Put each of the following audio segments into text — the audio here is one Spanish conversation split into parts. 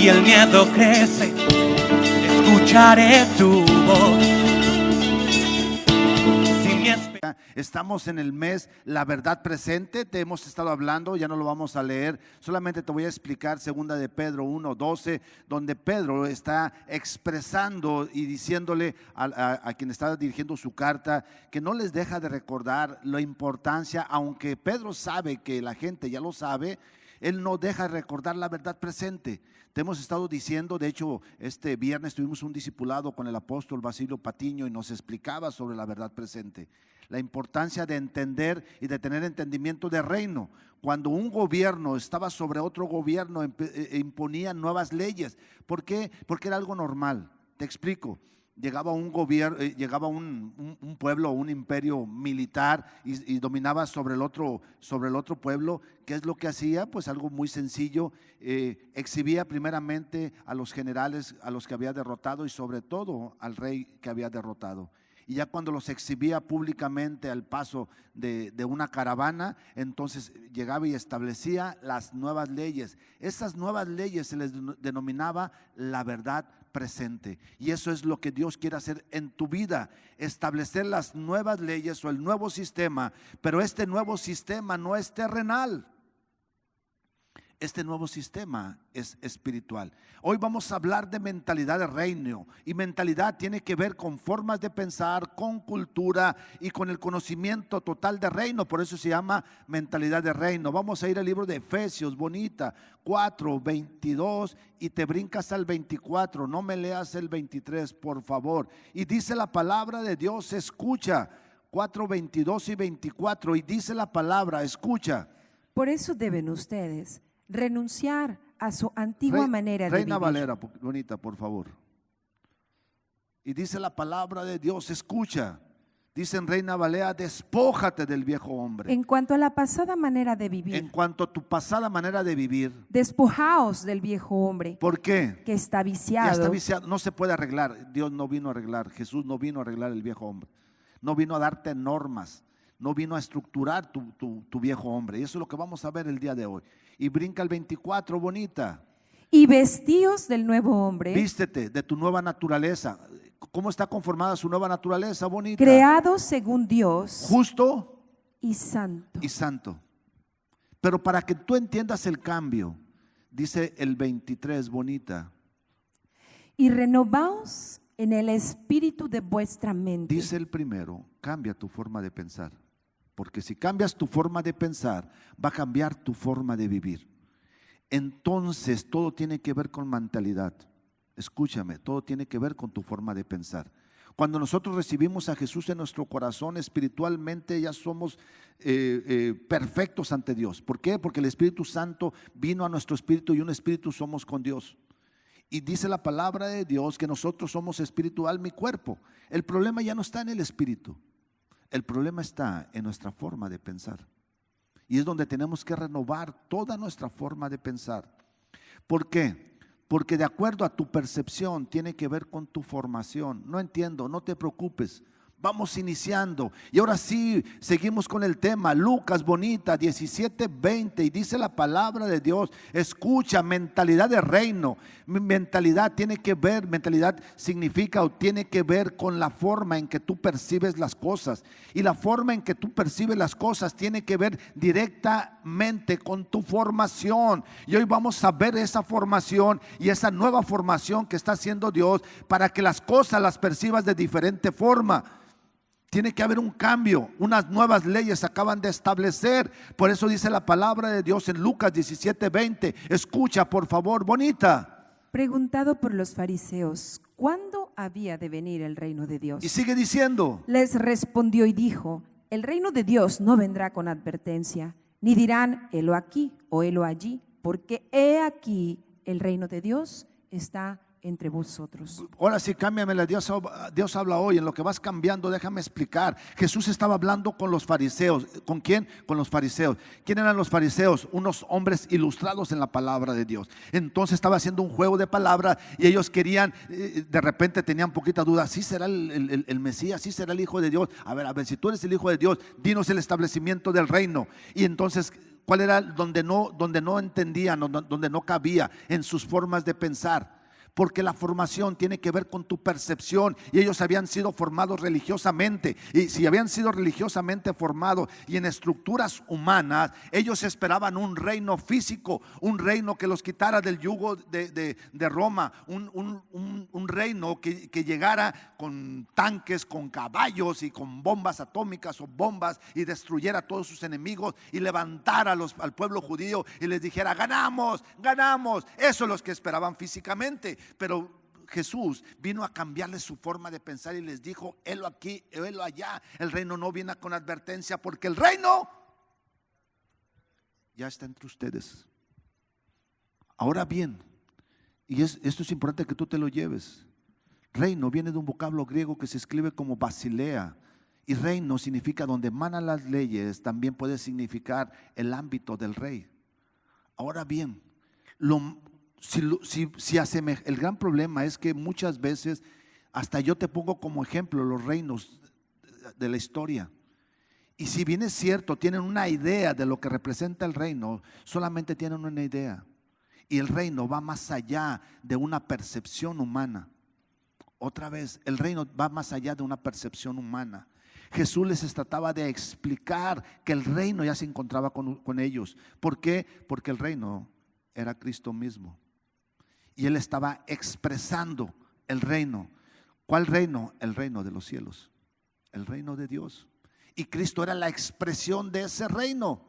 y el miedo crece, escucharé tu voz. Estamos en el mes La Verdad Presente. Te hemos estado hablando, ya no lo vamos a leer, solamente te voy a explicar 2 de Pedro 1:12, donde Pedro está expresando y diciéndole a quien está dirigiendo su carta que no les deja de recordar la importancia, aunque Pedro sabe que la gente ya lo sabe, él no deja de recordar la verdad presente. Te hemos estado diciendo, de hecho este viernes tuvimos un discipulado con el apóstol Basilio Patiño y nos explicaba sobre la verdad presente, la importancia de entender y de tener entendimiento de reino. Cuando un gobierno estaba sobre otro gobierno, imponía nuevas leyes. ¿Por qué? Porque era algo normal. Te explico. Llegaba un gobierno, llegaba un pueblo, un imperio militar y dominaba sobre el otro pueblo. ¿Qué es lo que hacía? Pues algo muy sencillo, exhibía primeramente a los generales a los que había derrotado y sobre todo al rey que había derrotado. Y ya cuando los exhibía públicamente al paso de una caravana, entonces llegaba y establecía las nuevas leyes. Esas nuevas leyes se les denominaba la verdad presente. Y eso es lo que Dios quiere hacer en tu vida, establecer las nuevas leyes o el nuevo sistema. Pero este nuevo sistema no es terrenal. Este nuevo sistema es espiritual. Hoy vamos a hablar de mentalidad de reino, y mentalidad tiene que ver con formas de pensar, con cultura y con el conocimiento total de reino. Por eso se llama mentalidad de reino. Vamos a ir al libro de Efesios, bonita, 4:22, y te brincas al 24. No me leas el 23, por favor. Y dice la palabra de Dios, escucha, 4:22 y 24, y dice la palabra, escucha. Por eso deben ustedes renunciar a su antigua manera de vivir. Reina Valera, bonita, por favor. Y dice la palabra de Dios, escucha. Dice en Reina Valera, despójate del viejo hombre. En cuanto a la pasada manera de vivir, en cuanto a tu pasada manera de vivir, despojaos del viejo hombre. ¿Por qué? Que está viciado. Ya está viciado, no se puede arreglar. Dios no vino a arreglar, Jesús no vino a arreglar el viejo hombre. No vino a darte normas, no vino a estructurar tu viejo hombre. Y eso es lo que vamos a ver el día de hoy. Y brinca el 24, bonita. Y vestíos del nuevo hombre. Vístete de tu nueva naturaleza. ¿Cómo está conformada su nueva naturaleza, bonita? Creado según Dios, justo y santo. Y santo. Pero para que tú entiendas el cambio, dice el 23, bonita. Y renovaos en el espíritu de vuestra mente. Dice el primero, cambia tu forma de pensar. Porque si cambias tu forma de pensar, va a cambiar tu forma de vivir. Entonces todo tiene que ver con mentalidad. Escúchame, todo tiene que ver con tu forma de pensar. Cuando nosotros recibimos a Jesús en nuestro corazón, espiritualmente ya somos perfectos ante Dios. ¿Por qué? Porque el Espíritu Santo vino a nuestro espíritu y un espíritu somos con Dios. Y dice la palabra de Dios que nosotros somos espíritu, alma y cuerpo. El problema ya no está en el espíritu. El problema está en nuestra forma de pensar. Y es donde tenemos que renovar toda nuestra forma de pensar. ¿Por qué? Porque de acuerdo a tu percepción tiene que ver con tu formación. No entiendo, no te preocupes. Vamos iniciando. Y ahora sí, seguimos con el tema. Lucas, bonita, 17:20. Y dice la palabra de Dios. Escucha, mentalidad de reino. Mentalidad tiene que ver, mentalidad significa o tiene que ver con la forma en que tú percibes las cosas. Y la forma en que tú percibes las cosas tiene que ver directamente con tu formación. Y hoy vamos a ver esa formación y esa nueva formación que está haciendo Dios para que las cosas las percibas de diferente forma. Tiene que haber un cambio, unas nuevas leyes se acaban de establecer. Por eso dice la palabra de Dios en Lucas 17:20. Escucha, por favor, bonita. Preguntado por los fariseos, ¿cuándo había de venir el reino de Dios? Y sigue diciendo. Les respondió y dijo, el reino de Dios no vendrá con advertencia, ni dirán, helo aquí o helo allí, porque he aquí el reino de Dios está entre vosotros. Ahora sí, cámbiamela. Dios habla hoy. En lo que vas cambiando, déjame explicar. Jesús estaba hablando con los fariseos. ¿Con quién? Con los fariseos. ¿Quién eran los fariseos? Unos hombres ilustrados en la palabra de Dios. Entonces estaba haciendo un juego de palabras y ellos querían, de repente tenían poquita duda. ¿Sí será el Mesías? ¿Sí será el Hijo de Dios? A ver, si tú eres el Hijo de Dios, dinos el establecimiento del reino. Y entonces ¿Cuál era donde no entendían, donde no cabía en sus formas de pensar? Porque la formación tiene que ver con tu percepción, y ellos habían sido formados religiosamente, y si habían sido religiosamente formados y en estructuras humanas, ellos esperaban un reino físico, un reino que los quitara del yugo de Roma, un reino que llegara con tanques, con caballos y con bombas atómicas o bombas, y destruyera a todos sus enemigos y levantara al pueblo judío y les dijera: ganamos, ganamos. Eso es lo que esperaban físicamente. Pero Jesús vino a cambiarles su forma de pensar y les dijo: helo aquí, helo allá. El reino no viene con advertencia, porque el reino ya está entre ustedes. Ahora bien, y esto es importante que tú te lo lleves. Reino viene de un vocablo griego que se escribe como basilea, y reino significa donde emanan las leyes. También puede significar el ámbito del rey. Ahora bien, el gran problema es que muchas veces, hasta yo te pongo como ejemplo los reinos de la historia, y si bien es cierto, tienen una idea de lo que representa el reino, solamente tienen una idea, y el reino va más allá de una percepción humana. Otra vez, el reino va más allá de una percepción humana. Jesús les trataba de explicar que el reino ya se encontraba con ellos. ¿Por qué? Porque el reino era Cristo mismo. Y Él estaba expresando el reino. ¿Cuál reino? El reino de los cielos, el reino de Dios. Y Cristo era la expresión de ese reino.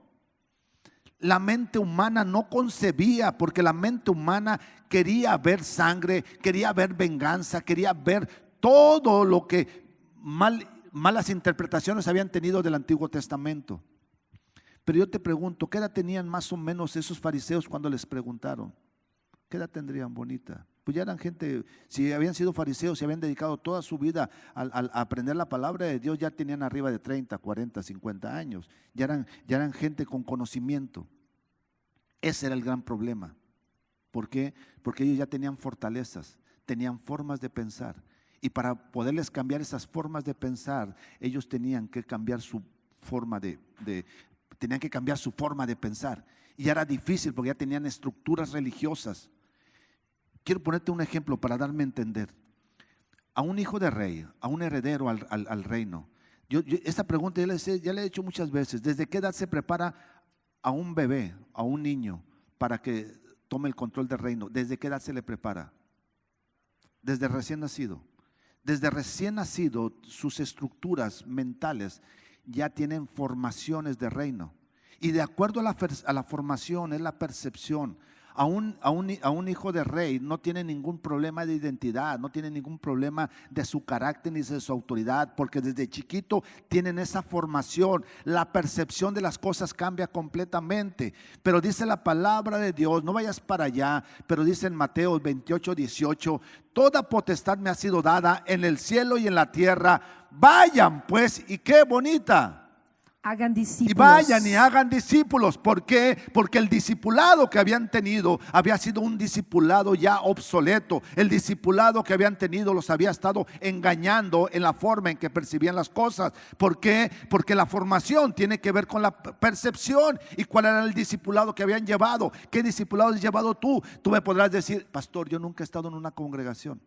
La mente humana no concebía, porque la mente humana quería ver sangre, quería ver venganza, quería ver todo lo que malas interpretaciones habían tenido del Antiguo Testamento. Pero yo te pregunto, ¿qué edad tenían más o menos esos fariseos cuando les preguntaron? ¿Qué edad tendrían, Bonita? Pues ya eran gente, si habían sido fariseos, si habían dedicado toda su vida a aprender la palabra de Dios, ya tenían arriba de 30, 40, 50 años. Ya eran gente con conocimiento. Ese era el gran problema. ¿Por qué? Porque ellos ya tenían fortalezas, tenían formas de pensar. Y para poderles cambiar esas formas de pensar, ellos tenían que cambiar su forma tenían que cambiar su forma de pensar. Y era difícil porque ya tenían estructuras religiosas. Quiero ponerte un ejemplo para darme a entender. A un hijo de rey, a un heredero al reino. Esta pregunta ya la he hecho muchas veces. ¿Desde qué edad se prepara a un bebé, a un niño, para que tome el control del reino? ¿Desde qué edad se le prepara? Desde recién nacido. Desde recién nacido, sus estructuras mentales ya tienen formaciones de reino. Y de acuerdo a la formación es la percepción. A un hijo de rey no tiene ningún problema de identidad, no tiene ningún problema de su carácter ni de su autoridad, porque desde chiquito tienen esa formación. La percepción de las cosas cambia completamente. Pero dice la palabra de Dios, no vayas para allá, pero dice en Mateo 28, 18: toda potestad me ha sido dada en el cielo y en la tierra. Vayan pues, y qué bonita. Hagan discípulos. Y vayan y hagan discípulos. ¿Por qué? Porque el discipulado que habían tenido había sido un discipulado ya obsoleto. El discipulado que habían tenido los había estado engañando en la forma en que percibían las cosas. ¿Por qué? Porque la formación tiene que ver con la percepción. ¿Y cuál era el discipulado que habían llevado? ¿Qué discipulado has llevado tú? Tú me podrás decir: pastor, yo nunca he estado en una congregación.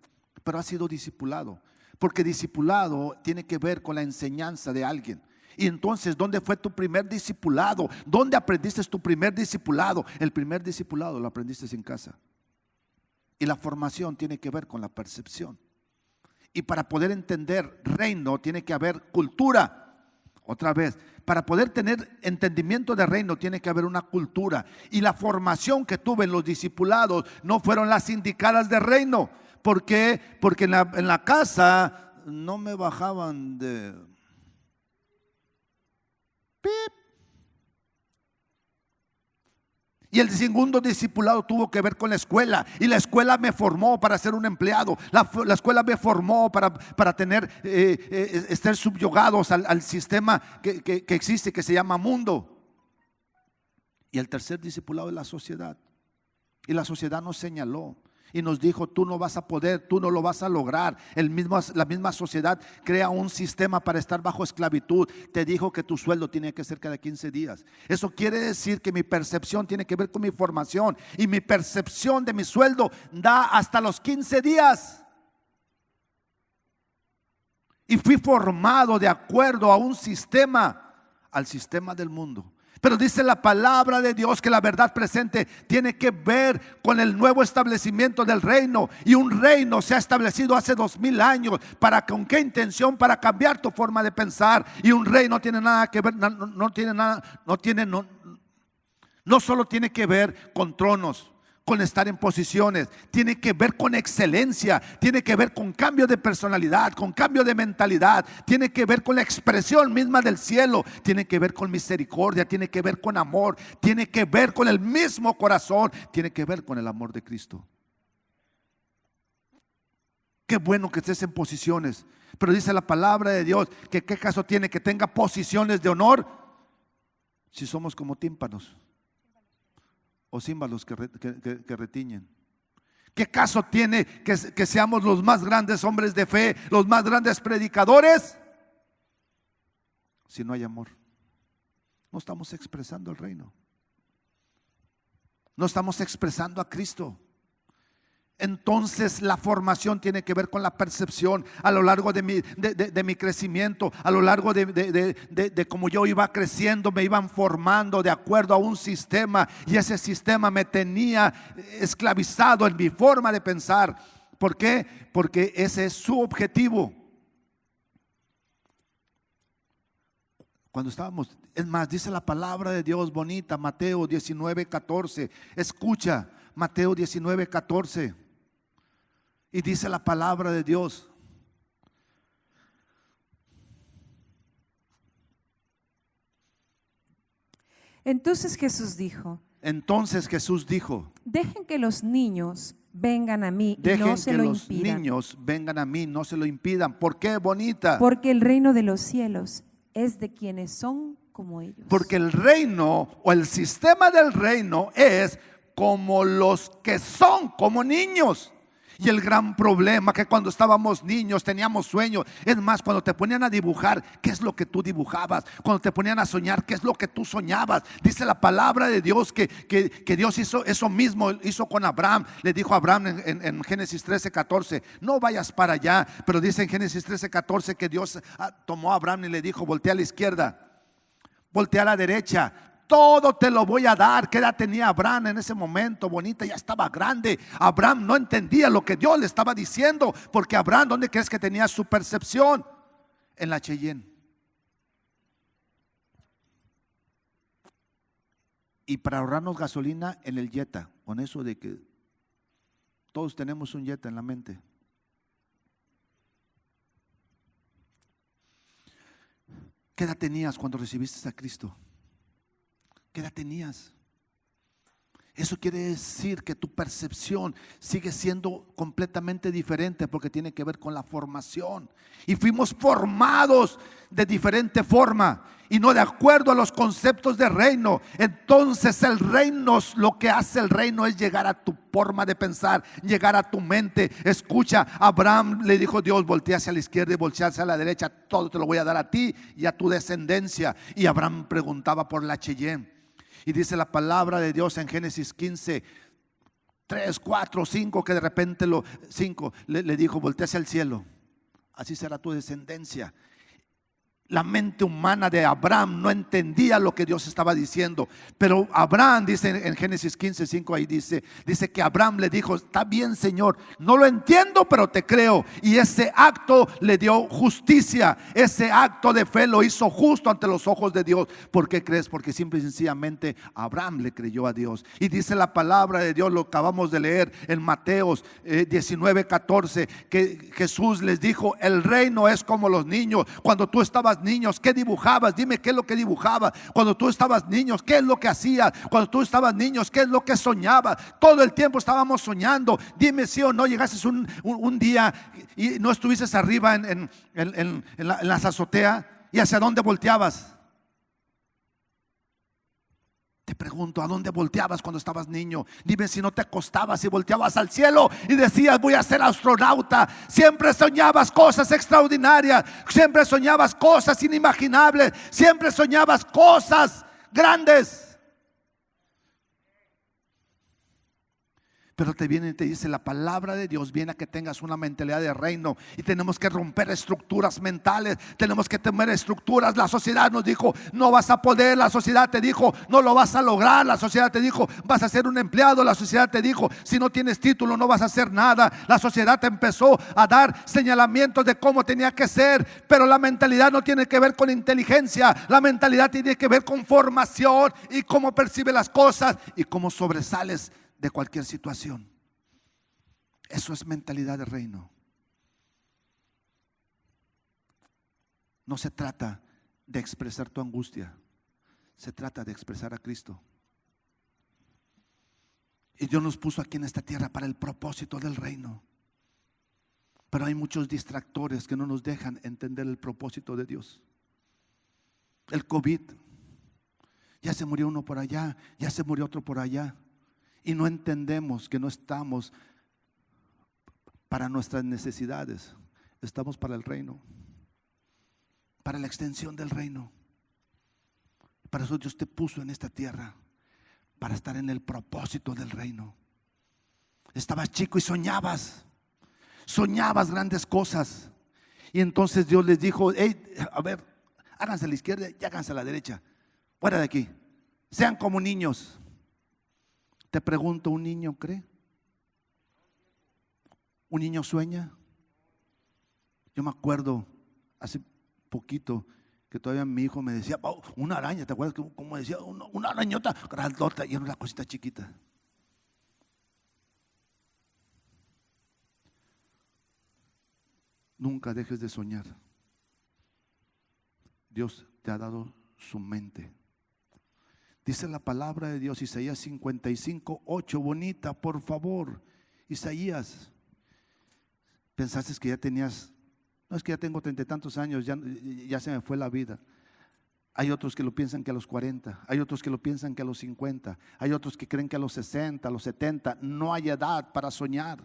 Pero has sido discipulado. Porque discipulado tiene que ver con la enseñanza de alguien. Y entonces, ¿dónde fue tu primer discipulado? ¿Dónde aprendiste tu primer discipulado? El primer discipulado lo aprendiste en casa. Y la formación tiene que ver con la percepción. Y para poder entender reino tiene que haber cultura. Otra vez, para poder tener entendimiento de reino tiene que haber una cultura. Y la formación que tuve en los discipulados no fueron las indicadas de reino. ¿Por qué? Porque en la casa no me bajaban de ¡pip! Y el segundo discipulado tuvo que ver con la escuela. Y la escuela me formó para ser un empleado. La escuela me formó para tener estar subyugados al sistema que existe, que se llama mundo. Y el tercer discipulado es la sociedad. Y la sociedad nos señaló. y nos dijo: tú no vas a poder, tú no lo vas a lograr. La misma sociedad crea un sistema para estar bajo esclavitud. Te dijo que tu sueldo tiene que ser cada 15 días. Eso quiere decir que mi percepción tiene que ver con mi formación, y mi percepción de mi sueldo da hasta los 15 días. Y fui formado de acuerdo a un sistema, al sistema del mundo. Pero dice la palabra de Dios que la verdad presente tiene que ver con el nuevo establecimiento del reino. Y un reino se ha establecido hace 2000 años. ¿Para con qué intención? Para cambiar tu forma de pensar. Y un reino no tiene nada que ver, no solo tiene que ver con tronos, con estar en posiciones, tiene que ver con excelencia, tiene que ver con cambio de personalidad, con cambio de mentalidad, tiene que ver con la expresión misma del cielo, tiene que ver con misericordia, tiene que ver con amor, tiene que ver con el mismo corazón, tiene que ver con el amor de Cristo. Qué bueno que estés en posiciones, pero dice la palabra de Dios que qué caso tiene que tenga posiciones de honor si somos como tímpanos o címbalos que retiñen. ¿Qué caso tiene que seamos los más grandes hombres de fe, los más grandes predicadores, si no hay amor? No estamos expresando el reino, no estamos expresando a Cristo. Entonces la formación tiene que ver con la percepción a lo largo de mi crecimiento, a lo largo de cómo yo iba creciendo, me iban formando de acuerdo a un sistema, y ese sistema me tenía esclavizado en mi forma de pensar. ¿Por qué? Porque ese es su objetivo. Cuando estábamos, es más, dice la palabra de Dios bonita, Mateo 19:14. Escucha, Mateo 19:14. Y dice la palabra de Dios: Entonces Jesús dijo: dejen que los niños vengan a mí y no se lo impidan. Niños vengan a mí, no se lo impidan. ¿Por qué, bonita? Porque el reino de los cielos es de quienes son como ellos. Porque el reino o el sistema del reino es como los que son como niños. Y el gran problema que cuando estábamos niños teníamos sueños. Es más, cuando te ponían a dibujar, ¿qué es lo que tú dibujabas? Cuando te ponían a soñar, ¿qué es lo que tú soñabas? Dice la palabra de Dios que Dios hizo eso mismo, hizo con Abraham. Le dijo a Abraham en Génesis 13:14: no vayas para allá. Pero dice en Génesis 13:14 que Dios tomó a Abraham y le dijo: voltea a la izquierda, voltea a la derecha, todo te lo voy a dar. ¿Qué edad tenía Abraham en ese momento, bonita? Ya estaba grande. Abraham no entendía lo que Dios le estaba diciendo, porque Abraham, ¿dónde crees que tenía su percepción? En la Cheyenne. Y para ahorrarnos gasolina, en el Jetta, con eso de que todos tenemos un Jetta en la mente. ¿Qué edad tenías cuando recibiste a Cristo? ¿Qué edad tenías? Eso quiere decir que tu percepción sigue siendo completamente diferente, porque tiene que ver con la formación. Y fuimos formados de diferente forma y no de acuerdo a los conceptos de reino. Entonces el reino, lo que hace el reino es llegar a tu forma de pensar, llegar a tu mente. Escucha, Abraham le dijo Dios: voltea hacia la izquierda y voltea hacia la derecha, todo te lo voy a dar a ti y a tu descendencia. Y Abraham preguntaba por la Cheyenne. Y dice la palabra de Dios en Génesis 15, 3, 4, 5, que de repente le dijo: voltea hacia el cielo, así será tu descendencia. La mente humana de Abraham no entendía lo que Dios estaba diciendo. Pero Abraham, dice en Génesis 15:5, ahí dice que Abraham le dijo: está bien, Señor, no lo entiendo, pero te creo. Y ese acto le dio justicia. Ese acto de fe lo hizo justo ante los ojos de Dios. ¿Por qué crees? Porque simple y sencillamente Abraham le creyó a Dios. Y dice la palabra de Dios, lo acabamos de leer en Mateo 19:14, que Jesús les dijo: el reino es como los niños. Cuando tú estabas niños, ¿qué dibujabas? Dime qué es lo que dibujabas. Cuando tú estabas niños, ¿qué es lo que hacías? Cuando tú estabas niños, ¿qué es lo que soñabas? Todo el tiempo estábamos soñando. Dime si o no llegaste un día y no estuvieses arriba en las azoteas, ¿y hacia dónde volteabas? Te pregunto, ¿a dónde volteabas cuando estabas niño? Dime si no te acostabas y volteabas al cielo y decías, voy a ser astronauta. Siempre soñabas cosas extraordinarias, siempre soñabas cosas inimaginables, siempre soñabas cosas grandes. Pero te viene y te dice, la palabra de Dios viene a que tengas una mentalidad de reino. Y tenemos que romper estructuras mentales. Tenemos que tener estructuras. La sociedad nos dijo, no vas a poder. La sociedad te dijo, no lo vas a lograr. La sociedad te dijo, vas a ser un empleado. La sociedad te dijo, si no tienes título no vas a hacer nada. La sociedad te empezó a dar señalamientos de cómo tenía que ser. Pero la mentalidad no tiene que ver con inteligencia. La mentalidad tiene que ver con formación y cómo percibes las cosas y cómo sobresales de cualquier situación. Eso es mentalidad de reino. No se trata de expresar tu angustia, se trata de expresar a Cristo. Y Dios nos puso aquí en esta tierra para el propósito del reino. Pero hay muchos distractores que no nos dejan entender el propósito de Dios. El COVID, ya se murió uno por allá, ya se murió otro por allá. Y no entendemos que no estamos para nuestras necesidades, estamos para el reino, para la extensión del reino. Para eso Dios te puso en esta tierra, para estar en el propósito del reino. Estabas chico y soñabas grandes cosas. Y entonces Dios les dijo, hey, a ver, háganse a la izquierda y háganse a la derecha, fuera de aquí, sean como niños. Te pregunto, ¿un niño cree? ¿Un niño sueña? Yo me acuerdo hace poquito que todavía mi hijo me decía, oh, una araña, ¿te acuerdas? Como decía, una arañota grandota y era una cosita chiquita. Nunca dejes de soñar. Dios te ha dado su mente. Dice la palabra de Dios, Isaías 55:8, bonita, por favor. Isaías, pensaste que ya tenías, no, es que ya tengo 30 y tantos años, ya se me fue la vida. Hay otros que lo piensan que a los 40, hay otros que lo piensan que a los 50, hay otros que creen que a los 60, a los 70. No hay edad para soñar.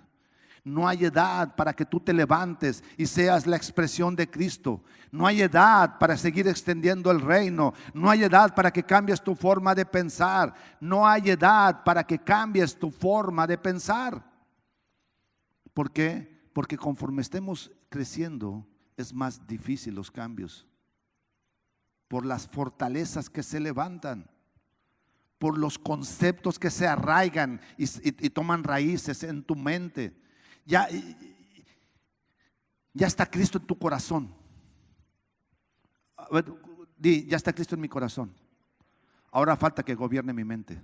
No hay edad para que tú te levantes y seas la expresión de Cristo. No hay edad para seguir extendiendo el reino. No hay edad para que cambies tu forma de pensar. No hay edad para que cambies tu forma de pensar. ¿Por qué? Porque conforme estemos creciendo es más difícil los cambios. Por las fortalezas que se levantan, por los conceptos que se arraigan y toman raíces en tu mente. Ya está Cristo en tu corazón. A ver, ya está Cristo en mi corazón. Ahora falta que gobierne mi mente.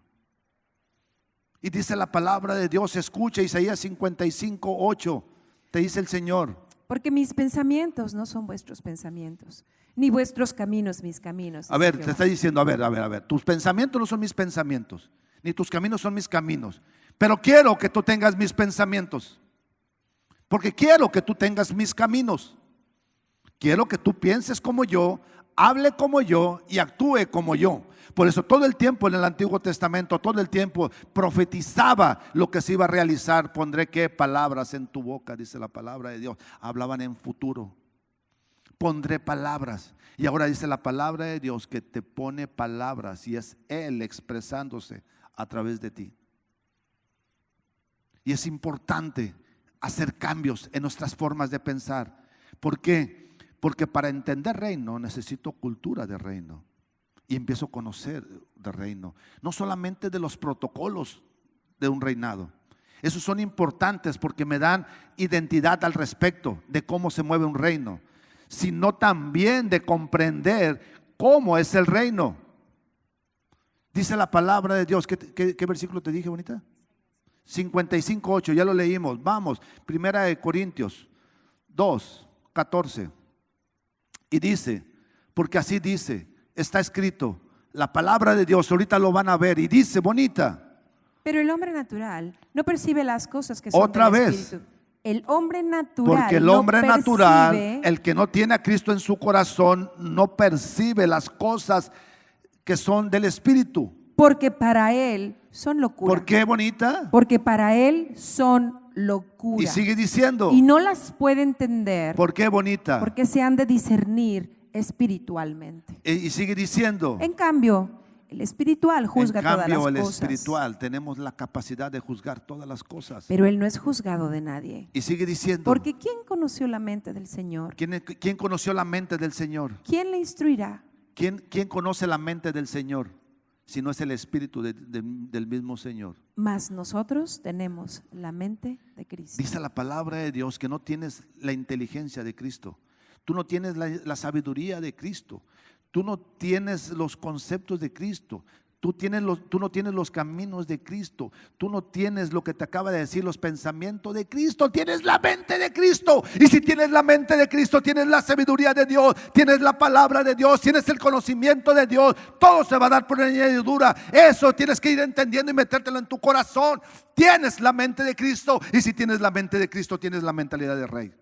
Y dice la palabra de Dios, escucha Isaías 55:8. Te dice el Señor. Porque mis pensamientos no son vuestros pensamientos, ni vuestros caminos mis caminos. A ver, te está diciendo, a ver, tus pensamientos no son mis pensamientos, ni tus caminos son mis caminos. Pero quiero que tú tengas mis pensamientos. Porque quiero que tú tengas mis caminos. Quiero que tú pienses como yo, hable como yo y actúe como yo. Por eso todo el tiempo en el Antiguo Testamento, todo el tiempo profetizaba lo que se iba a realizar. Pondré qué palabras en tu boca, dice la palabra de Dios. Hablaban en futuro. Pondré palabras. Y ahora dice la palabra de Dios que te pone palabras y es Él expresándose a través de ti. Y es importante hacer cambios en nuestras formas de pensar. ¿Por qué? Porque para entender reino necesito cultura de reino. Y empiezo a conocer de reino. No solamente de los protocolos de un reinado. Esos son importantes porque me dan identidad al respecto de cómo se mueve un reino. Sino también de comprender cómo es el reino. Dice la palabra de Dios. ¿Qué versículo te dije, bonita? 55:8, ya lo leímos. Vamos, Primera de Corintios 2:14. Y dice, porque así dice, está escrito, la palabra de Dios, ahorita lo van a ver. Y dice, bonita. Pero el hombre natural no percibe las cosas que son otra del vez. Espíritu. El hombre natural. Porque el hombre no natural, percibe, el que no tiene a Cristo en su corazón, no percibe las cosas que son del Espíritu. porque para él son locura. ¿Por qué, bonita? Porque para él son locura. Y sigue diciendo. Y no las puede entender. ¿Por qué, bonita? Porque se han de discernir espiritualmente. Y sigue diciendo. En cambio, el espiritual juzga En todas cambio, las el cosas. espiritual tenemos la capacidad de juzgar todas las cosas. Pero él no es juzgado de nadie. Y sigue diciendo. Porque ¿quién conoció la mente del Señor? ¿Quién conoció la mente del Señor? ¿Quién le instruirá? ¿Quién conoce la mente del Señor? Si no es el Espíritu del mismo Señor. Mas nosotros tenemos la mente de Cristo. Dice la palabra de Dios que no tienes la inteligencia de Cristo. Tú no tienes la sabiduría de Cristo. Tú no tienes los conceptos de Cristo. Tú no tienes los caminos de Cristo. Tú no tienes lo que te acaba de decir, los pensamientos de Cristo. Tienes la mente de Cristo. Y si tienes la mente de Cristo, tienes la sabiduría de Dios, tienes la palabra de Dios, tienes el conocimiento de Dios. Todo se va a dar por añadidura. Eso tienes que ir entendiendo y metértelo en tu corazón. Tienes la mente de Cristo. Y si tienes la mente de Cristo, tienes la mentalidad de rey.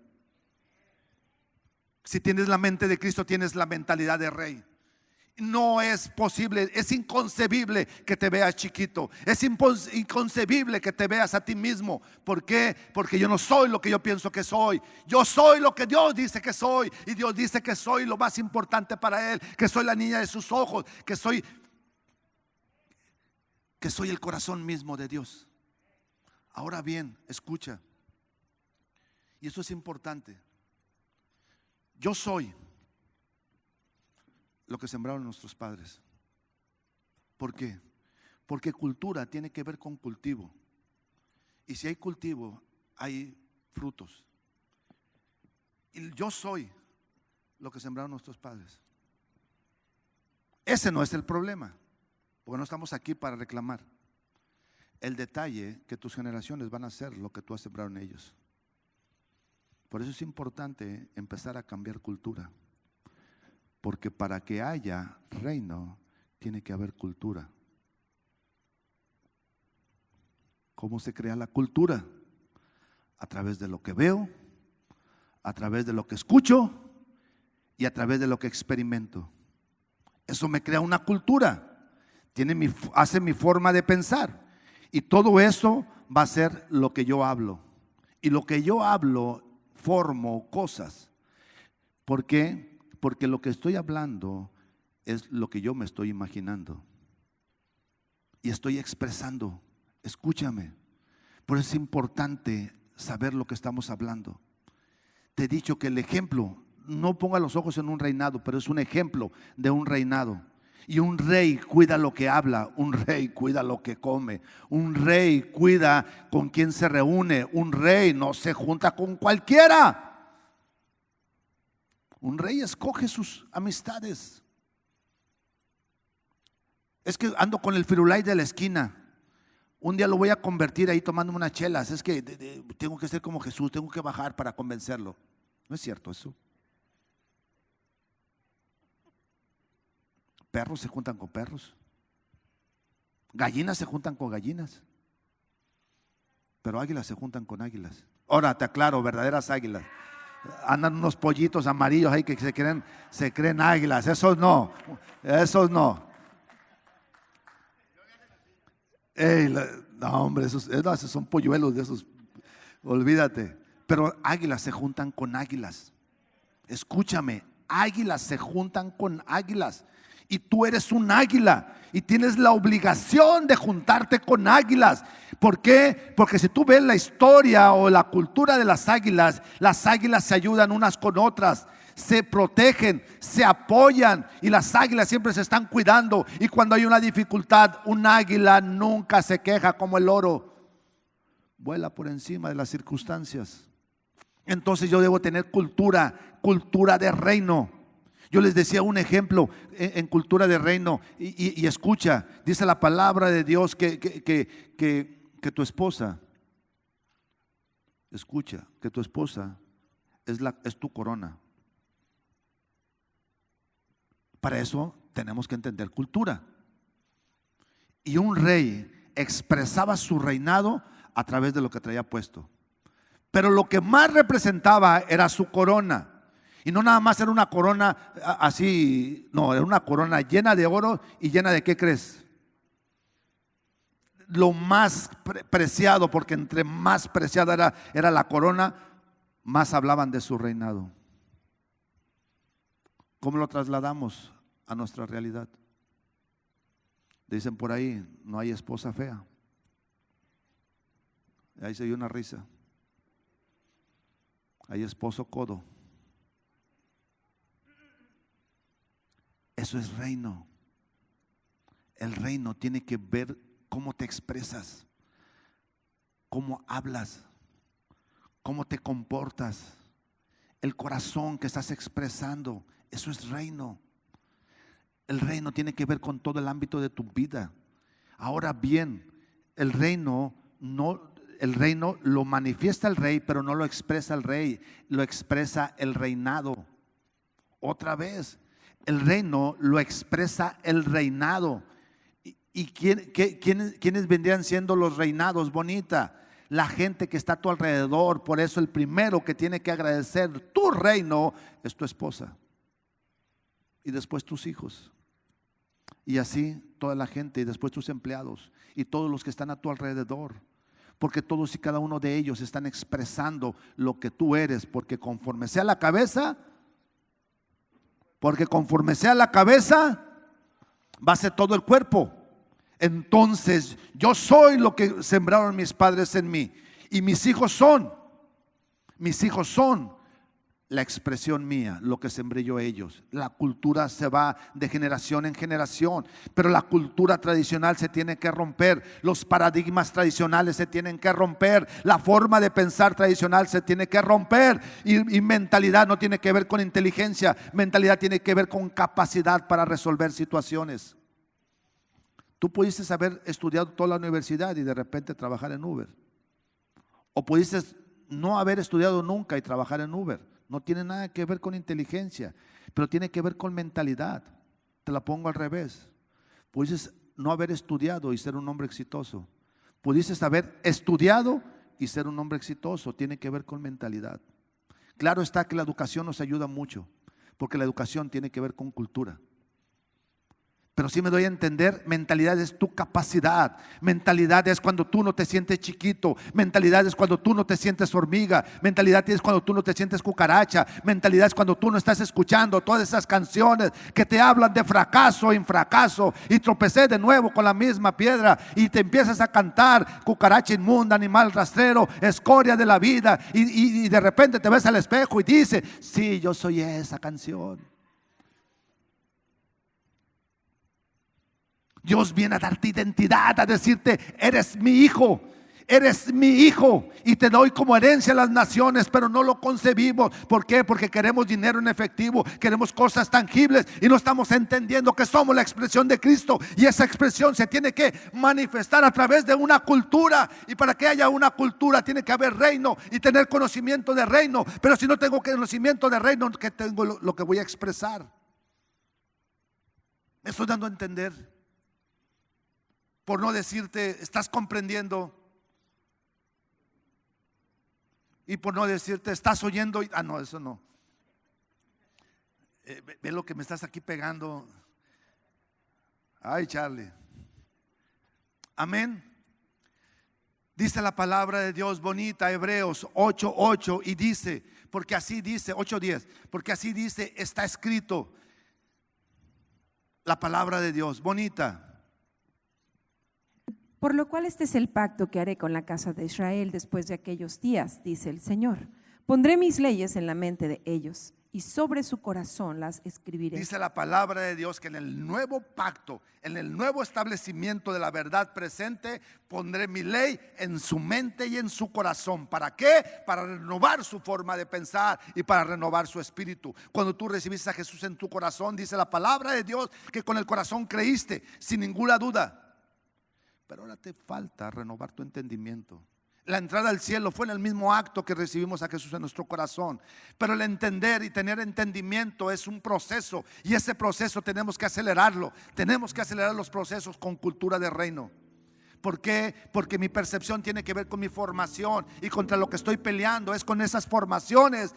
Si tienes la mente de Cristo, tienes la mentalidad de rey. No es posible, es inconcebible que te veas chiquito. Es inconcebible que te veas a ti mismo. ¿Por qué? Porque yo no soy lo que yo pienso que soy. Yo soy lo que Dios dice que soy. Y Dios dice que soy lo más importante para Él. Que soy la niña de sus ojos. Que soy el corazón mismo de Dios. Ahora bien, escucha. Y eso es importante. Yo soy lo que sembraron nuestros padres. ¿Por qué? Porque cultura tiene que ver con cultivo. Y si hay cultivo, hay frutos. Y yo soy lo que sembraron nuestros padres. Ese no es el problema, porque no estamos aquí para reclamar. El detalle que tus generaciones van a hacer lo que tú has sembrado en ellos. Por eso es importante empezar a cambiar cultura. Porque para que haya reino, tiene que haber cultura. ¿Cómo se crea la cultura? A través de lo que veo, a través de lo que escucho y a través de lo que experimento. Eso me crea una cultura. Hace mi forma de pensar. Y todo eso va a ser lo que yo hablo. Y lo que yo hablo, formo cosas. ¿Por qué? Porque lo que estoy hablando es lo que yo me estoy imaginando y estoy expresando. Escúchame. Por eso es importante saber lo que estamos hablando. Te he dicho que el ejemplo, no ponga los ojos en un reinado, pero es un ejemplo de un reinado. Y un rey cuida lo que habla, un rey cuida lo que come, un rey cuida con quién se reúne, un rey no se junta con cualquiera. Un rey escoge sus amistades. Es que ando con el firulais de la esquina. Un día lo voy a convertir ahí tomándome unas chelas. Es que tengo que ser como Jesús, tengo que bajar para convencerlo. No es cierto eso. Perros se juntan con perros. Gallinas se juntan con gallinas. Pero águilas se juntan con águilas. Ahora te aclaro, verdaderas águilas. Andan unos pollitos amarillos ahí que se creen águilas. Esos no. No, hombre, esos son polluelos de esos. Olvídate. Pero águilas se juntan con águilas. Escúchame, águilas se juntan con águilas. Y tú eres un águila y tienes la obligación de juntarte con águilas. ¿Por qué? Porque si tú ves la historia o la cultura de las águilas se ayudan unas con otras, se protegen, se apoyan y las águilas siempre se están cuidando. Y cuando hay una dificultad, un águila nunca se queja como el loro. Vuela por encima de las circunstancias. Entonces yo debo tener cultura de reino. Yo les decía un ejemplo en cultura de reino y escucha, dice la palabra de Dios que tu esposa, escucha, que tu esposa es tu corona. Para eso tenemos que entender cultura. Y un rey expresaba su reinado a través de lo que traía puesto. Pero lo que más representaba era su corona. Y no nada más era una corona así, no, era una corona llena de oro y llena de ¿qué crees? lo más preciado, porque entre más preciada era la corona, más hablaban de su reinado. ¿Cómo lo trasladamos a nuestra realidad? Dicen por ahí, no hay esposa fea. Ahí se dio una risa. Hay esposo codo. Eso es reino. El reino tiene que ver cómo te expresas, cómo hablas, cómo te comportas, el corazón que estás expresando. Eso es reino. El reino tiene que ver con todo el ámbito de tu vida. Ahora bien, el reino lo manifiesta el rey, pero no lo expresa el rey, lo expresa el reinado. Otra vez, el reino lo expresa el reinado. ¿Y quiénes vendrían siendo los reinados, bonita? La gente que está a tu alrededor. Por eso el primero que tiene que agradecer tu reino es tu esposa, y después tus hijos, y así toda la gente, y después tus empleados y todos los que están a tu alrededor, porque todos y cada uno de ellos están expresando lo que tú eres, porque conforme sea la cabeza va a ser todo el cuerpo. Entonces yo soy lo que sembraron mis padres en mí, y mis hijos son la expresión mía, lo que sembré yo ellos. La cultura se va de generación en generación, pero la cultura tradicional se tiene que romper, los paradigmas tradicionales se tienen que romper, la forma de pensar tradicional se tiene que romper, y mentalidad no tiene que ver con inteligencia, mentalidad tiene que ver con capacidad para resolver situaciones. Tú pudiste haber estudiado toda la universidad y de repente trabajar en Uber, o pudiste no haber estudiado nunca y trabajar en Uber. No tiene nada que ver con inteligencia, pero tiene que ver con mentalidad. Te la pongo al revés. Pudiste no haber estudiado y ser un hombre exitoso. Pudiste haber estudiado y ser un hombre exitoso. Tiene que ver con mentalidad. Claro está que la educación nos ayuda mucho, porque la educación tiene que ver con cultura. Pero si me doy a entender, mentalidad es tu capacidad. Mentalidad es cuando tú no te sientes chiquito. Mentalidad es cuando tú no te sientes hormiga. Mentalidad es cuando tú no te sientes cucaracha. Mentalidad es cuando tú no estás escuchando todas esas canciones que te hablan de fracaso en fracaso, y tropecé de nuevo con la misma piedra, y te empiezas a cantar: cucaracha inmunda, animal rastrero, escoria de la vida, y de repente te ves al espejo y dices: sí, yo soy esa canción. Dios viene a darte identidad, a decirte: eres mi hijo, y te doy como herencia a las naciones. Pero no lo concebimos. ¿Por qué? Porque queremos dinero en efectivo, queremos cosas tangibles, y no estamos entendiendo que somos la expresión de Cristo, y esa expresión se tiene que manifestar a través de una cultura, y para que haya una cultura tiene que haber reino y tener conocimiento de reino. Pero si no tengo conocimiento de reino, ¿qué tengo lo que voy a expresar? ¿Me estoy dando a entender? Por no decirte: ¿estás comprendiendo? Y por no decirte: ¿estás oyendo? No, eso no. Ve lo que me estás aquí pegando. Ay, Charlie. Amén. Dice la palabra de Dios bonita, Hebreos 8:8, y dice, porque así dice, 8:10, porque así dice, está escrito. La palabra de Dios bonita. Por lo cual este es el pacto que haré con la casa de Israel después de aquellos días, dice el Señor. Pondré mis leyes en la mente de ellos, y sobre su corazón las escribiré. Dice la palabra de Dios que en el nuevo pacto, en el nuevo establecimiento de la verdad presente, pondré mi ley en su mente y en su corazón. ¿Para qué? Para renovar su forma de pensar y para renovar su espíritu. Cuando tú recibiste a Jesús en tu corazón, dice la palabra de Dios que con el corazón creíste sin ninguna duda. Pero ahora te falta renovar tu entendimiento. La entrada al cielo fue en el mismo acto que recibimos a Jesús en nuestro corazón. Pero el entender y tener entendimiento es un proceso, y ese proceso tenemos que acelerarlo. Tenemos que acelerar los procesos con cultura de reino. ¿Por qué? Porque mi percepción tiene que ver con mi formación, y contra lo que estoy peleando es con esas formaciones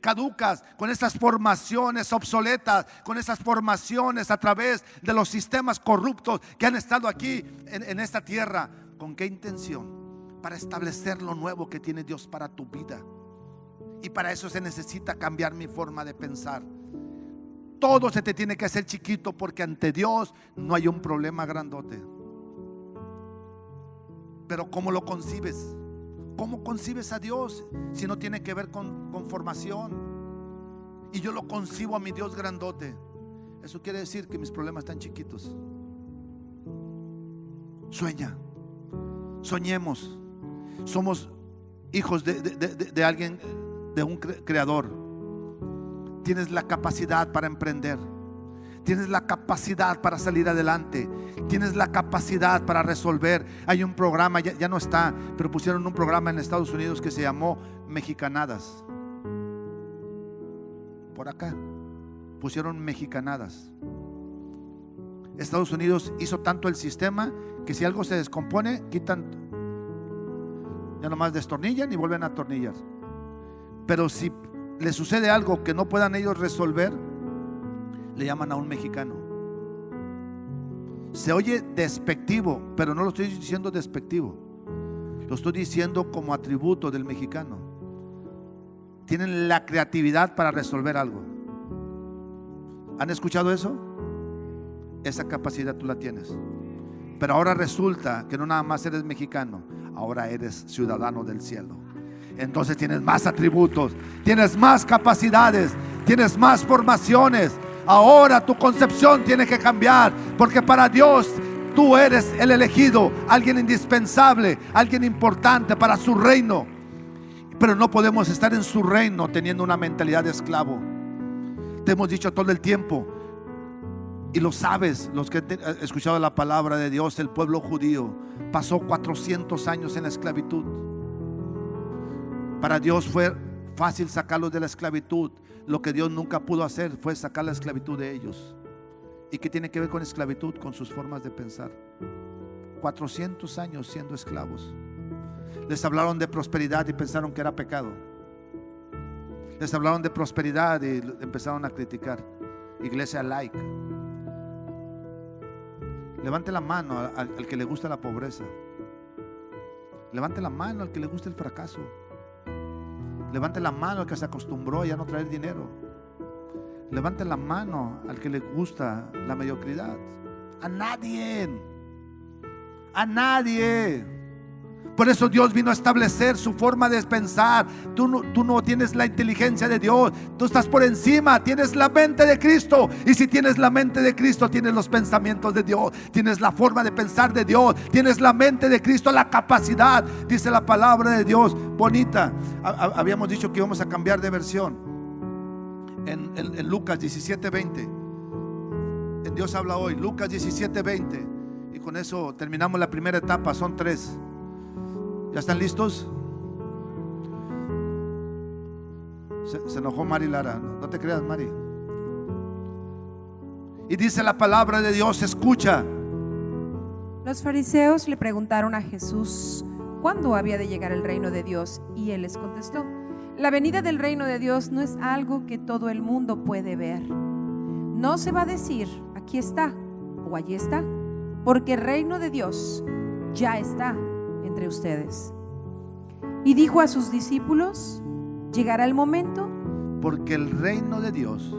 caducas, con esas formaciones obsoletas, con esas formaciones a través de los sistemas corruptos que han estado aquí en esta tierra. ¿Con qué intención? Para establecer lo nuevo que tiene Dios para tu vida. Y para eso se necesita cambiar mi forma de pensar. Todo se te tiene que hacer chiquito, porque ante Dios no hay un problema grandote. Pero ¿cómo lo concibes? ¿Cómo concibes a Dios si no tiene que ver con formación? Y yo lo concibo a mi Dios grandote. Eso quiere decir que mis problemas están chiquitos. Sueña, soñemos. Somos hijos de alguien, de un creador. Tienes la capacidad para emprender. Tienes la capacidad para salir adelante. Tienes la capacidad para resolver. Hay un programa, ya no está, pero pusieron un programa en Estados Unidos que se llamó Mexicanadas. Por acá pusieron Mexicanadas. Estados Unidos hizo tanto el sistema que si algo se descompone, quitan, ya nomás destornillan y vuelven a atornillar. Pero si le sucede algo que no puedan ellos resolver, le llaman a un mexicano. Se oye despectivo, pero no lo estoy diciendo despectivo, lo estoy diciendo como atributo del mexicano. Tienen la creatividad para resolver algo. ¿Han escuchado eso? Esa capacidad tú la tienes. Pero ahora resulta que no nada más eres mexicano, ahora eres ciudadano del cielo. Entonces tienes más atributos, tienes más capacidades, tienes más formaciones. Ahora tu concepción tiene que cambiar, porque para Dios tú eres el elegido, alguien indispensable, alguien importante para su reino. Pero no podemos estar en su reino teniendo una mentalidad de esclavo. Te hemos dicho todo el tiempo, y lo sabes, los que han escuchado la palabra de Dios, el pueblo judío pasó 400 años en la esclavitud. Para Dios fue fácil sacarlos de la esclavitud. Lo que Dios nunca pudo hacer fue sacar la esclavitud de ellos. ¿Y qué tiene que ver con esclavitud? Con sus formas de pensar. 400 años siendo esclavos. Les hablaron de prosperidad y pensaron que era pecado. Les hablaron de prosperidad y empezaron a criticar. Iglesia laica. Levante la mano al que le gusta la pobreza. Levante la mano al que le gusta el fracaso. Levante la mano al que se acostumbró a ya no traer dinero. Levante la mano al que le gusta la mediocridad. A nadie. A nadie. Por eso Dios vino a establecer su forma de pensar. Tú no tienes la inteligencia de Dios. Tú estás por encima. Tienes la mente de Cristo. Y si tienes la mente de Cristo, tienes los pensamientos de Dios. Tienes la forma de pensar de Dios. Tienes la mente de Cristo, la capacidad. Dice la palabra de Dios, bonita. Habíamos dicho que íbamos a cambiar de versión. En Lucas 17:20. Dios habla hoy. Lucas 17:20. Y con eso terminamos la primera etapa. Son 3. ¿Ya están listos? Se enojó Mari Lara. No te creas, Mari. Y dice la palabra de Dios, escucha. Los fariseos le preguntaron a Jesús cuándo había de llegar el reino de Dios, y él les contestó: la venida del reino de Dios no es algo que todo el mundo puede ver. No se va a decir aquí está o allí está, porque el reino de Dios ya está entre ustedes. Y dijo a sus discípulos: llegará el momento. Porque el reino de Dios,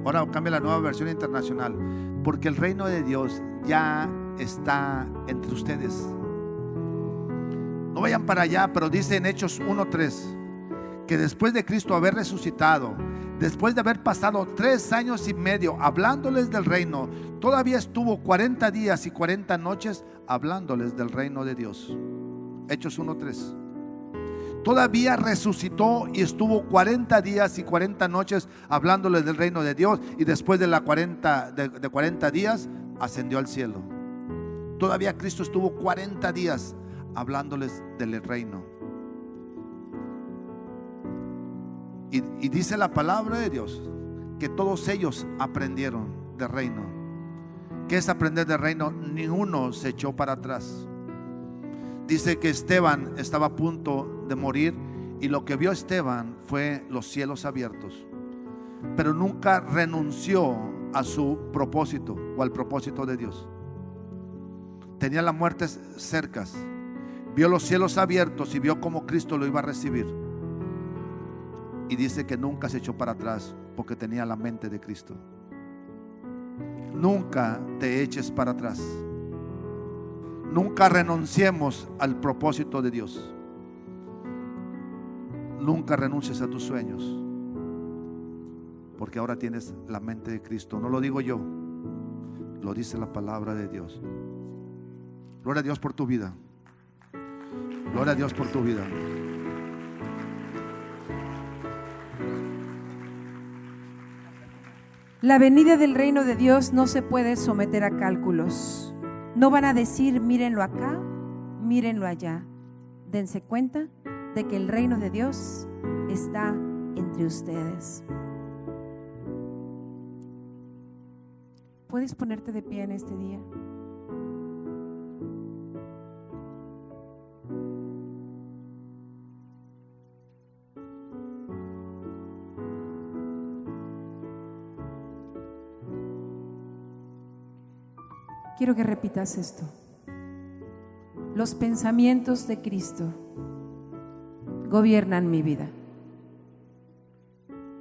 ahora cambia la nueva versión internacional, porque el reino de Dios ya está entre ustedes. No vayan para allá, pero dice en Hechos 1:3 que después de Cristo haber resucitado, después de haber pasado 3 años y medio hablándoles del reino, todavía estuvo 40 días y 40 noches hablándoles del reino de Dios. Hechos 1:3. Todavía resucitó y estuvo 40 días y 40 noches hablándoles del reino de Dios, y después de 40 días ascendió al cielo. Todavía Cristo estuvo 40 días hablándoles del reino. Y dice la palabra de Dios que todos ellos aprendieron del reino. ¿Qué es aprender del reino? Ni uno se echó para atrás. Dice que Esteban estaba a punto de morir y lo que vio Esteban fue los cielos abiertos, pero nunca renunció a su propósito o al propósito de Dios. Tenía la muerte cerca, vio los cielos abiertos y vio cómo Cristo lo iba a recibir, y dice que nunca se echó para atrás porque tenía la mente de Cristo. Nunca te eches para atrás. Nunca renunciemos al propósito de Dios. Nunca renuncies a tus sueños, porque ahora tienes la mente de Cristo. No lo digo yo, lo dice la palabra de Dios. Gloria a Dios por tu vida. Gloria a Dios por tu vida. La venida del reino de Dios no se puede someter a cálculos. No van a decir, mírenlo acá, mírenlo allá. Dense cuenta de que el reino de Dios está entre ustedes. ¿Puedes ponerte de pie en este día? Quiero que repitas esto. Los pensamientos de Cristo gobiernan mi vida.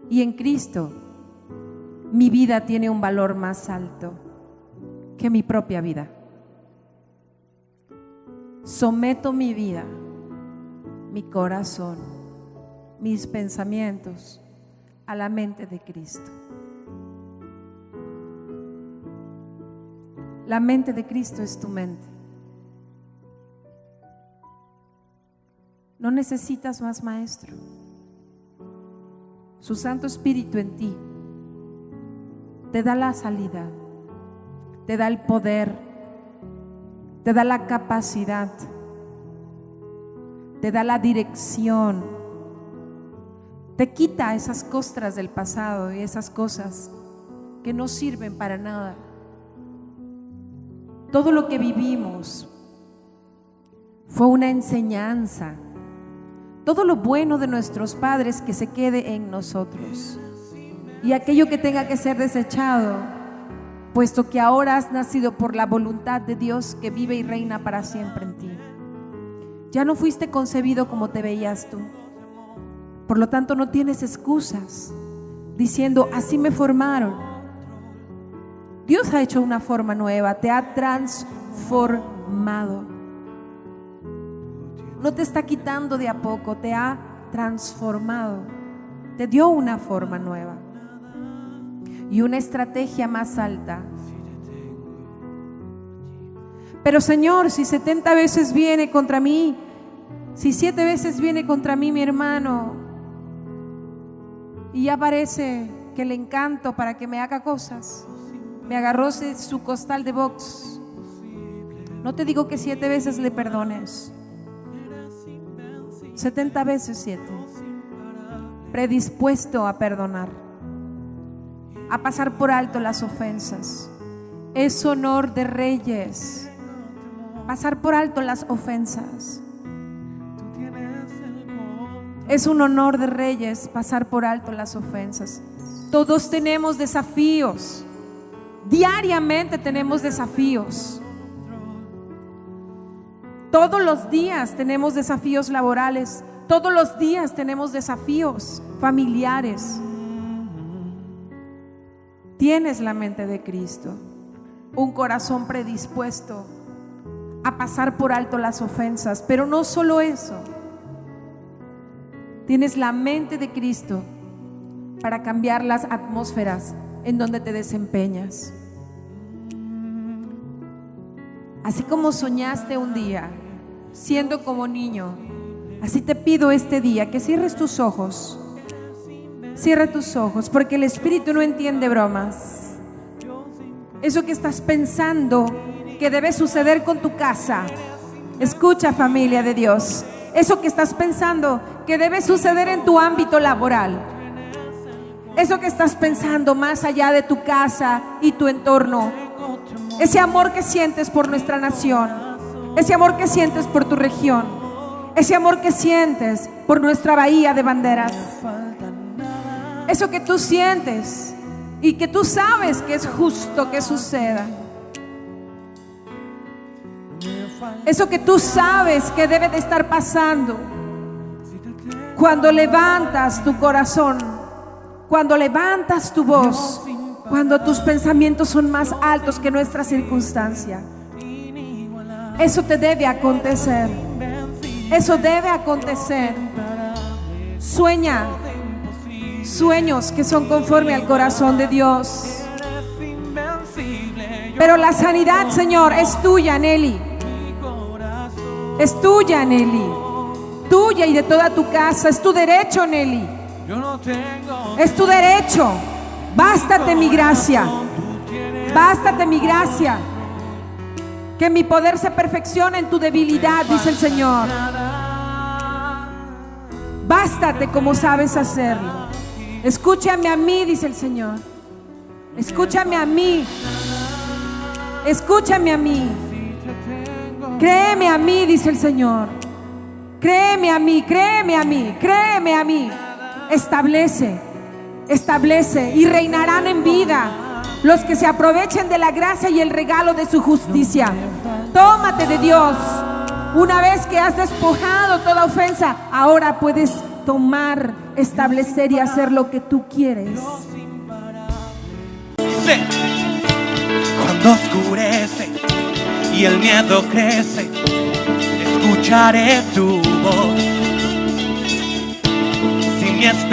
Y en Cristo mi vida tiene un valor más alto que mi propia vida. Someto mi vida, mi corazón, mis pensamientos a la mente de Cristo. La mente de Cristo es tu mente. No necesitas más maestro. Su Santo Espíritu en ti te da la salida, te da el poder, te da la capacidad, te da la dirección, te quita esas costras del pasado y esas cosas que no sirven para nada. Todo lo que vivimos fue una enseñanza. Todo lo bueno de nuestros padres que se quede en nosotros, y aquello que tenga que ser desechado, puesto que ahora has nacido por la voluntad de Dios que vive y reina para siempre en ti. Ya no fuiste concebido como te veías tú. Por lo tanto, no tienes excusas diciendo, así me formaron. Dios ha hecho una forma nueva, te ha transformado. No te está quitando de a poco, te ha transformado. Te dio una forma nueva y una estrategia más alta. Pero Señor, si 70 veces viene contra mí, si 7 veces viene contra mí mi hermano, y ya parece que le encanto para que me haga cosas, me agarró su costal de box, no te digo que 7 veces le perdones, 70 veces 7, predispuesto a perdonar, a pasar por alto las ofensas. Es honor de reyes pasar por alto las ofensas. Es un honor de reyes pasar por alto las ofensas. Todos tenemos desafíos, diariamente tenemos desafíos. Todos los días tenemos desafíos laborales, todos los días tenemos desafíos familiares. Tienes la mente de Cristo, un corazón predispuesto a pasar por alto las ofensas, pero no solo eso. Tienes la mente de Cristo para cambiar las atmósferas en donde te desempeñas. Así como soñaste un día siendo como niño, así te pido este día que cierres tus ojos. Cierra tus ojos, porque el Espíritu no entiende bromas. Eso que estás pensando que debe suceder con tu casa, escucha, familia de Dios, eso que estás pensando que debe suceder en tu ámbito laboral, eso que estás pensando más allá de tu casa y tu entorno, ese amor que sientes por nuestra nación, ese amor que sientes por tu región, ese amor que sientes por nuestra bahía de banderas, eso que tú sientes y que tú sabes que es justo que suceda, eso que tú sabes que debe de estar pasando cuando levantas tu corazón, cuando levantas tu voz, cuando tus pensamientos son más altos que nuestra circunstancia. Eso te debe acontecer. Eso debe acontecer. Sueña sueños que son conforme al corazón de Dios. Pero la sanidad, Señor, es tuya, Nelly. Es tuya, Nelly. Tuya y de toda tu casa. Es tu derecho, Nelly. Es tu derecho. Bástate mi gracia. Bástate mi gracia. Que mi poder se perfeccione en tu debilidad, dice el Señor. Bástate como sabes hacerlo. Escúchame a mí, dice el Señor. Escúchame a mí. Escúchame a mí. Créeme a mí, dice el Señor. Créeme a mí, créeme a mí, créeme a mí. Establece y reinarán en vida los que se aprovechen de la gracia y el regalo de su justicia. Tómate de Dios. Una vez que has despojado toda ofensa, ahora puedes tomar, establecer y hacer lo que tú quieres. Dice, cuando oscurece y el miedo crece, escucharé tu voz. Si mi esperanza